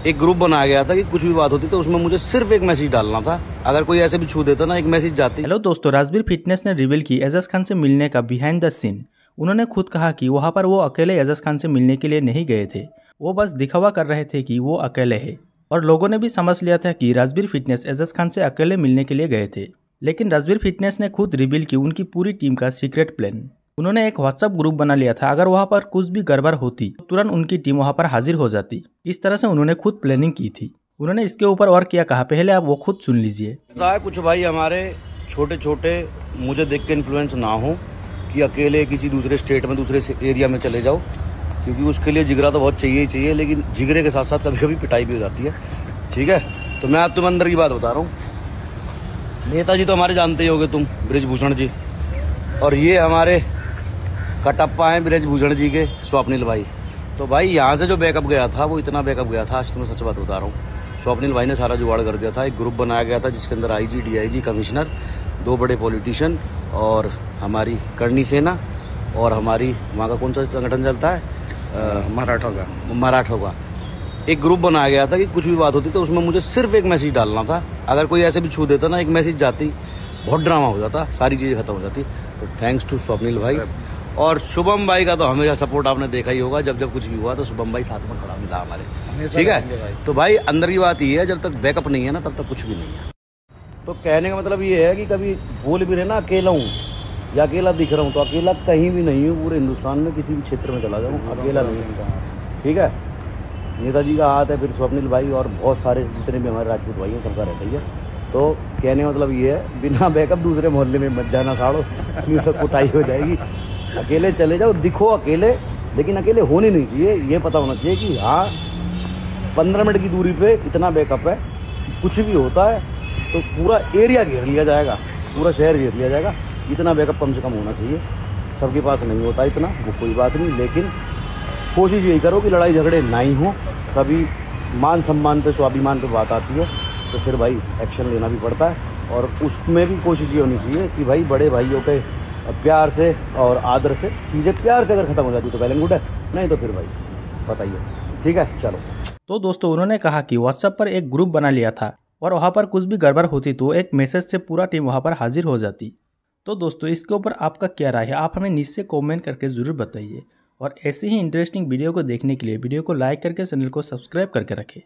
एक ग्रुप बनाया गया था कि कुछ भी बात होती तो उसमें मुझे सिर्फ एक मैसेज डालना था। अगर कोई ऐसे भी छू देता ना, एक मैसेज जाती। हेलो दोस्तों, राजवीर फिटनेस ने रिवील की एजाज खान से मिलने का बिहाइंड द सीन। उन्होंने खुद कहा कि वहां पर वो अकेले एजाज खान से मिलने के लिए नहीं गए थे, वो बस दिखावा कर रहे थे कि वो अकेले हैं। और लोगों ने भी समझ लिया था कि राजवीर फिटनेस एजाज खान से अकेले मिलने के लिए गए थे। लेकिन राजवीर फिटनेस ने खुद रिवील की उनकी पूरी टीम का सीक्रेट प्लान। उन्होंने एक व्हाट्सएप ग्रुप बना लिया था, अगर वहां पर कुछ भी गड़बड़ होती तो तुरंत उनकी टीम वहां पर हाजिर हो जाती। इस तरह से उन्होंने खुद प्लानिंग की थी। उन्होंने इसके ऊपर और क्या कहा, पहले आप वो खुद सुन लीजिए। कुछ भाई हमारे छोटे छोटे मुझे देख के इन्फ्लुएंस ना हो कि अकेले किसी दूसरे स्टेट में दूसरे एरिया में चले जाओ, क्योंकि उसके लिए जिगरा तो बहुत चाहिए ही चाहिए, लेकिन जिगरे के साथ साथ कभी कभी पिटाई भी हो जाती है। ठीक है, तो मैं आज तुम्हें अंदर की बात बता रहा हूँ। नेताजी तो हमारे जानते ही होगे तुम, बृजभूषण जी, और ये हमारे कटप्पा हैं बृजभूषण जी के स्वप्निल भाई। तो भाई यहाँ से जो बैकअप गया था वो इतना बैकअप गया था, आज तुम्हें सच बात बता रहा हूँ। स्वप्निल भाई ने सारा जुगाड़ कर दिया था। एक ग्रुप बनाया गया था जिसके अंदर आईजी, डीआईजी, कमिश्नर, 2 बड़े पॉलिटिशियन और हमारी करनी सेना और हमारी वहाँ का कौन सा संगठन चलता है, मराठों का एक ग्रुप बनाया गया था कि कुछ भी बात होती तो उसमें मुझे सिर्फ एक मैसेज डालना था। अगर कोई ऐसे भी छू देता ना, एक मैसेज जाती, बहुत ड्रामा हो जाता, सारी चीज़ें खत्म हो जाती। तो थैंक्स टू स्वप्निल भाई और शुभम भाई का तो हमेशा सपोर्ट आपने देखा ही होगा। जब जब कुछ भी हुआ तो शुभम भाई साथ में खड़ा मिला हमारे। ठीक है, तो भाई अंदर की बात ये है, जब तक बैकअप नहीं है ना तब तक कुछ भी नहीं है। तो कहने का मतलब ये है कि कभी बोल भी रहे ना अकेला हूँ या अकेला दिख रहा हूँ, तो अकेला कहीं भी नहीं हूँ। पूरे हिंदुस्तान में किसी भी क्षेत्र में चला जाऊँ, अकेला नहीं हूँ। ठीक है, नेताजी का हाथ है, फिर स्वप्निल भाई और बहुत सारे जितने भी हमारे राजपूत भाई हैं, सबका रहता ही है। तो कहने का मतलब ये है, बिना बैकअप दूसरे मोहल्ले में मत जाना साड़ो, नहीं तो कुटाई हो जाएगी। अकेले चले जाओ, दिखो अकेले, लेकिन अकेले होने नहीं चाहिए। ये पता होना चाहिए कि हाँ 15 मिनट की दूरी पे इतना बैकअप है कि कुछ भी होता है तो पूरा एरिया घेर लिया जाएगा, पूरा शहर घेर लिया जाएगा। इतना बैकअप कम से कम होना चाहिए। सबके पास नहीं होता इतना, वो कोई बात नहीं, लेकिन कोशिश यही करो कि लड़ाई झगड़े ना ही हो। कभी मान सम्मान पे, स्वाभिमान पे बात आती है तो फिर भाई एक्शन लेना भी पड़ता है। और उसमें भी कोशिश ये होनी चाहिए कि भाई बड़े भाइयों के प्यार से और आदर से चीज़ें प्यार से अगर ख़त्म हो जाती तो वेल एंड गुड है, नहीं तो फिर भाई बताइए। ठीक है, चलो। तो दोस्तों, उन्होंने कहा कि व्हाट्सएप पर एक ग्रुप बना लिया था और वहाँ पर कुछ भी गड़बड़ होती तो एक मैसेज से पूरा टीम वहाँ पर हाजिर हो जाती। तो दोस्तों, इसके ऊपर आपका क्या राय है, आप हमें नीचे कमेंट करके ज़रूर बताइए। और ऐसे ही इंटरेस्टिंग वीडियो को देखने के लिए वीडियो को लाइक करके चैनल को सब्सक्राइब करके रखें।